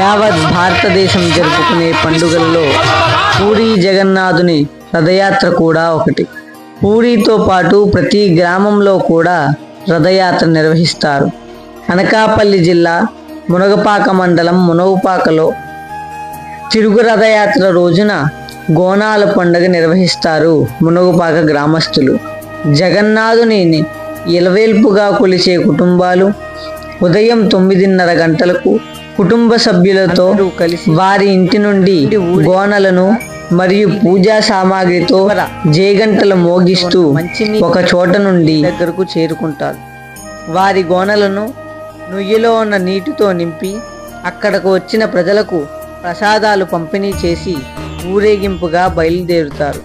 యావత్ భారతదేశం జరుపుకునే పండుగల్లో పూరీ జగన్నాథుని రథయాత్ర కూడా ఒకటి. పూరీతో పాటు ప్రతి గ్రామంలో కూడా రథయాత్ర నిర్వహిస్తారు. అనకాపల్లి జిల్లా మునగపాక మండలం మునగపాకలో తిరుగు రథయాత్ర రోజున గోనాల పండుగ నిర్వహిస్తారు మునగపాక గ్రామస్తులు. జగన్నాథుని ఇలవేల్పుగా కొలిచే కుటుంబాలు ఉదయం 9:30 గంటలకు కుటుంబ సభ్యులతో కలిసి వారి ఇంటి నుండి గోనలను మరియు పూజా సామాగ్రితో జేగంటలు మోగిస్తూ ఒక చోట నుండి దగ్గరకు చేరుకుంటారు. వారి గోనలను నుయ్యిలో ఉన్న నీటితో నింపి అక్కడకు వచ్చిన ప్రజలకు ప్రసాదాలు పంపిణీ చేసి ఊరేగింపుగా బయలుదేరుతారు.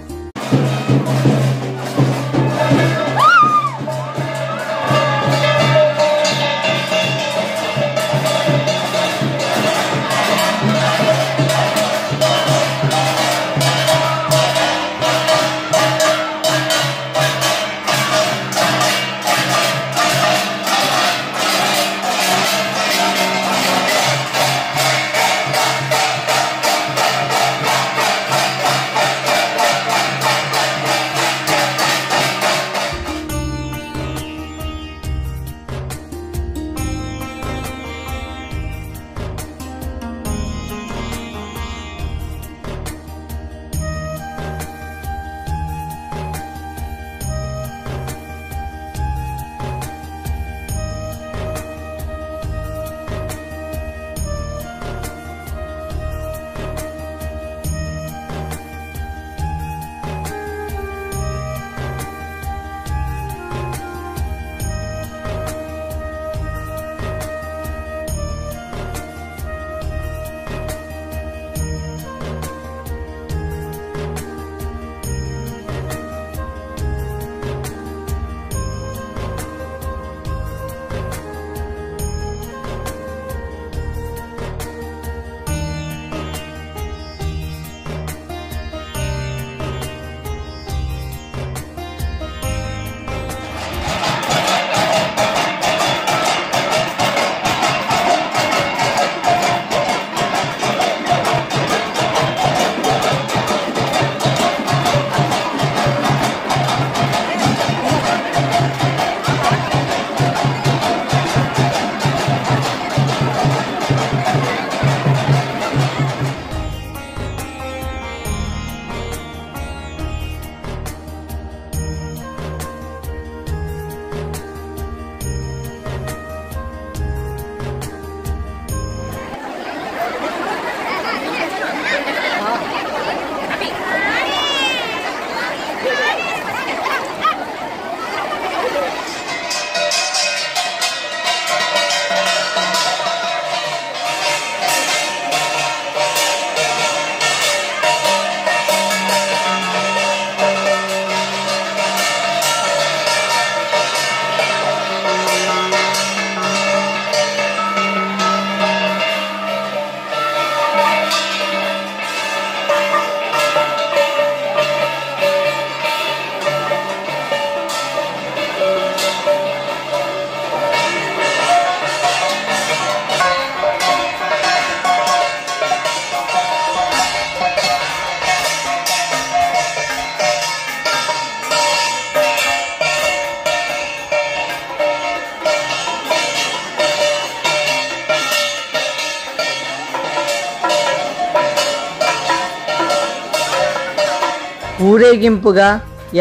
ఊరేగింపుగా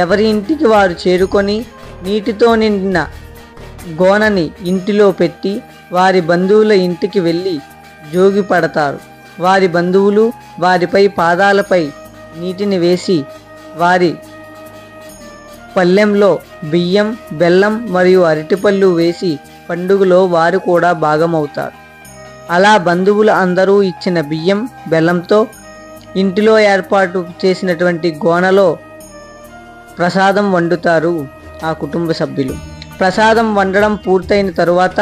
ఎవరి ఇంటికి వారు చేరుకొని నీటితో నిండిన గోనని ఇంటిలో పెట్టి వారి బంధువుల ఇంటికి వెళ్ళి జోగి పడతారు. వారి బంధువులు వారిపై పాదాలపై నీటిని వేసి వారి పళ్ళెంలో బియ్యం, బెల్లం మరియు అరటిపళ్ళు వేసి పండుగలో వారు కూడా భాగమవుతారు. అలా బంధువులు అందరూ ఇచ్చిన బియ్యం, బెల్లంతో ఇంటిలో ఏర్పాటు చేసినటువంటి గోనలో ప్రసాదం వండుతారు ఆ కుటుంబ సభ్యులు. ప్రసాదం వండడం పూర్తయిన తరువాత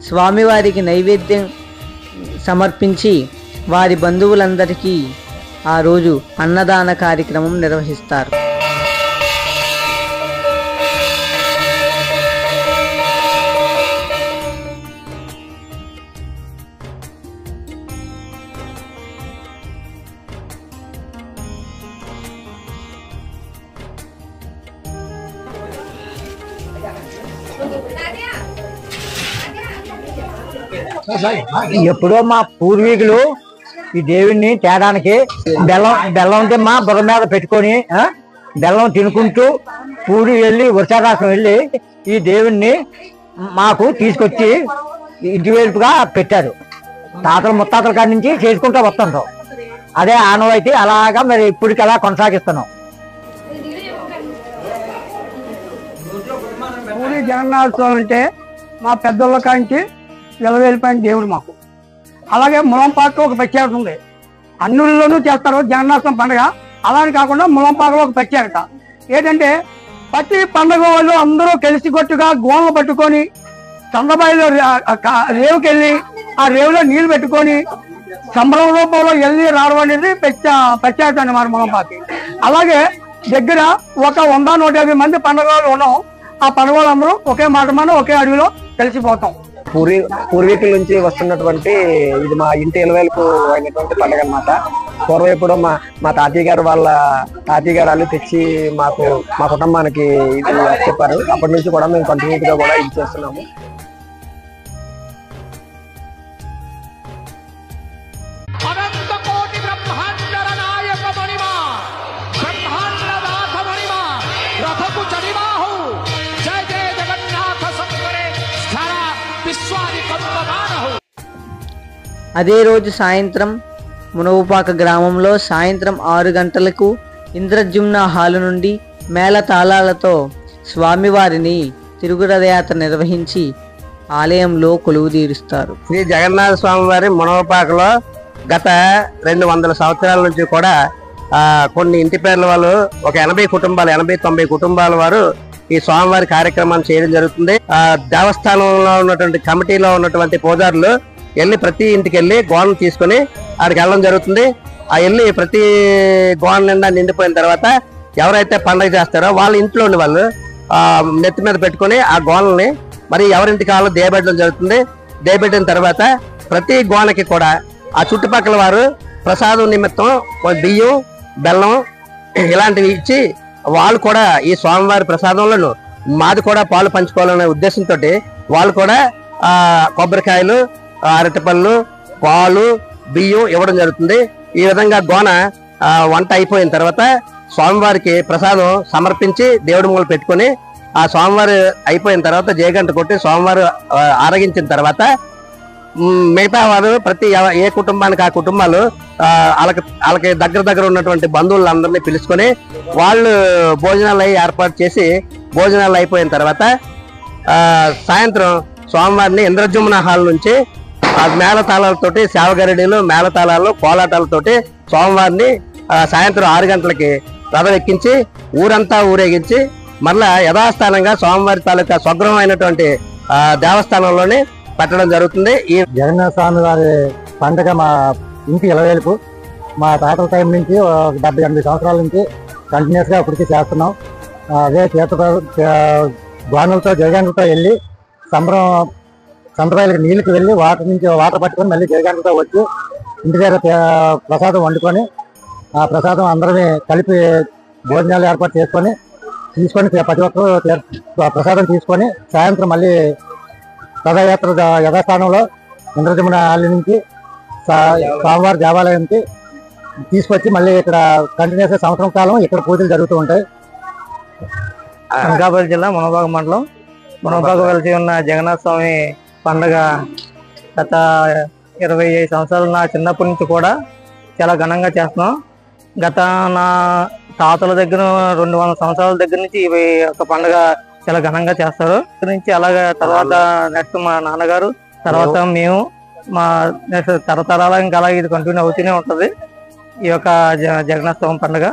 స్వామివారికి నైవేద్యం సమర్పించి వారి బంధువులందరికీ ఆ రోజు అన్నదాన కార్యక్రమం నిర్వహిస్తారు. ఎప్పుడో మా పూర్వీకులు ఈ దేవుడిని తేడానికి బెల్లం మా బుర్ర మీద పెట్టుకొని బెల్లం తినుకుంటూ పూరి వెళ్ళి వృషాకాశం వెళ్ళి ఈ దేవుణ్ణి మాకు తీసుకొచ్చి ఇంటి వైపుగా పెట్టారు. తాతలు ముత్తాతల కాడి నుంచి చేసుకుంటూ వస్తుంటాం. అదే ఆనవాయితీ అలాగా మరి ఇప్పటికి అలా కొనసాగిస్తున్నాం. పూరి జగన్నాథ స్వామి అంటే మా పెద్దోళ్ళ కాంచి వెలవేలిపోయిన దేవుడు మాకు. అలాగే ములంపాకలో ఒక ప్రత్యేకత ఉంది. అన్నుల్లోనూ చేస్తారు జగన్నాథ స్వామి పండుగ. అలానే కాకుండా ములంపాకలో ఒక ప్రత్యేకత ఏంటంటే ప్రతి పండుగ వాళ్ళు అందరూ కలిసికొట్టుగా గోనలు పట్టుకొని చంద్రబాయిలో రేవుకెళ్ళి ఆ రేవులో నీళ్లు పెట్టుకొని సంబరం రూపంలో వెళ్ళి రావడం అనేది ప్రత్యేకత అన్నమాట ములంపాకి. అలాగే దగ్గర ఒక 100-150 మంది పండుగ వాళ్ళు ఉన్నాం. ఆ పండుగ వాళ్ళందరూ ఒకే మాట మన ఒకే అడవిలో కలిసిపోతాం. పూర్వీకుల నుంచి వస్తున్నటువంటి ఇది మా ఇంటి ఇలవేలకు అయినటువంటి పండుగ అన్నమాట. పూర్వం ఎప్పుడో మా తాతయ్య గారు వాళ్ళ వాళ్ళు తెచ్చి మా కుటుంబానికి ఇది చెప్పారు. అప్పటి నుంచి కూడా మేము కంటిన్యూగా కూడా ఇది చేస్తున్నాము. అదే రోజు సాయంత్రం మునవుపాక గ్రామంలో సాయంత్రం 6 గంటలకు ఇంద్రజుమ్న హాలు నుండి మేళ తాళాలతో స్వామివారిని తిరుగురథయాత్ర నిర్వహించి ఆలయంలో కొలువు తీరుస్తారు. శ్రీ జగన్నాథ స్వామి వారి మునవపాకలో గత 200 సంవత్సరాల నుంచి కూడా కొన్ని ఇంటి పేర్ల వాళ్ళు ఒక 80-90 కుటుంబాల వారు ఈ స్వామివారి కార్యక్రమాన్ని చేయడం జరుగుతుంది. దేవస్థానంలో ఉన్నటువంటి కమిటీలో ఉన్నటువంటి పూజారులు వెళ్ళి ప్రతి ఇంటికి వెళ్ళి గోడను తీసుకొని ఆడికి వెళ్ళడం జరుగుతుంది. ఆ వెళ్ళి ప్రతి గోడ నిండా నిండిపోయిన తర్వాత ఎవరైతే పండుగ చేస్తారో వాళ్ళ ఇంట్లో ఉండి వాళ్ళు నెత్తి మీద పెట్టుకొని ఆ గోడల్ని మరి ఎవరింటికి వాళ్ళు దేయబెట్టడం జరుగుతుంది. దేయబెట్టిన తర్వాత ప్రతి గోడకి కూడా ఆ చుట్టుపక్కల వారు ప్రసాదం నిమిత్తం బియ్యం బెల్లం ఇలాంటివి ఇచ్చి వాళ్ళు కూడా ఈ స్వామివారి ప్రసాదంలో మాది కూడా పాలు పంచుకోవాలనే ఉద్దేశంతో వాళ్ళు కూడా కొబ్బరికాయలు అరటిపళ్ళు పాలు బియ్యం ఇవ్వడం జరుగుతుంది. ఈ విధంగా గోన వంట అయిపోయిన తర్వాత స్వామివారికి ప్రసాదం సమర్పించి దేవుడి మూల పెట్టుకొని ఆ స్వామివారి అయిపోయిన తర్వాత జయగంట కొట్టి స్వామివారు ఆరగించిన తర్వాత మిగతా వారు ప్రతి ఏ కుటుంబానికి ఆ కుటుంబాలు వాళ్ళకి దగ్గర ఉన్నటువంటి బంధువులందరినీ పిలుచుకొని వాళ్ళు భోజనాలు ఏర్పాటు చేసి భోజనాలు అయిపోయిన తర్వాత సాయంత్రం స్వామివారిని ఇంద్రజుమ్న హాల్ నుంచి మేళతాళాలతోటి సేవగరడీలు మేళతాళాలు కోలాటాలతోటి స్వామివారిని సాయంత్రం 6 గంటలకి రథం ఎక్కించి ఊరంతా ఊరేగించి మళ్ళా యథాస్థానంగా స్వామివారి తాలూకా స్వగృహం అయినటువంటి దేవస్థానంలోనే పెట్టడం జరుగుతుంది. ఈ జగన్నాథ స్వామి వారి పండుగ మా ఇంటి ఇలవేలుపు మా తాతల టైం నుంచి 70-80 సంవత్సరాల నుంచి కంటిన్యూస్ గా ఇప్పటికీ చేస్తున్నాం. అదే గోనలతో జయగంటతో వెళ్ళి సంప్రదాయాలకు నీళ్ళకి వెళ్ళి వాటర్ పట్టుకొని మళ్ళీ జయగంటతో వచ్చి ఇంటి దగ్గర ప్రసాదం వండుకొని ఆ ప్రసాదం అందరినీ కలిపి భోజనాలు ఏర్పాటు చేసుకొని ప్రతి ఒక్కరు ప్రసాదం తీసుకొని సాయంత్రం మళ్ళీ రథయాత్ర యథాస్థానంలో ఇంద్రజమున హాల్ నుంచి స్వామివారి దేవాలయానికి తీసుకొచ్చి మళ్ళీ ఇక్కడ కంటిన్యూస్ సంవత్సరం కాలం ఇక్కడ పూజలు జరుగుతూ ఉంటాయి. అనకాపల్లి జిల్లా మునబాగ మండలం మునబాగ వెలిసి ఉన్న జగన్నాథ స్వామి పండుగ గత 25 సంవత్సరాలు నా చిన్నప్పటి నుంచి కూడా చాలా ఘనంగా చేస్తున్నాం. గత నా తాతల దగ్గర 200 సంవత్సరాల దగ్గర నుంచి ఇవి ఒక పండుగ చాలా ఘనంగా చేస్తారు. నుంచి అలాగే తర్వాత నెక్స్ట్ మా నాన్నగారు తర్వాత మేము మా నెక్స్ట్ తరతరాల ఇంకా అలాగే ఇది కంటిన్యూ అవుతూనే ఉంటుంది ఈ యొక్క జగన్నాథ స్వామి పండుగ.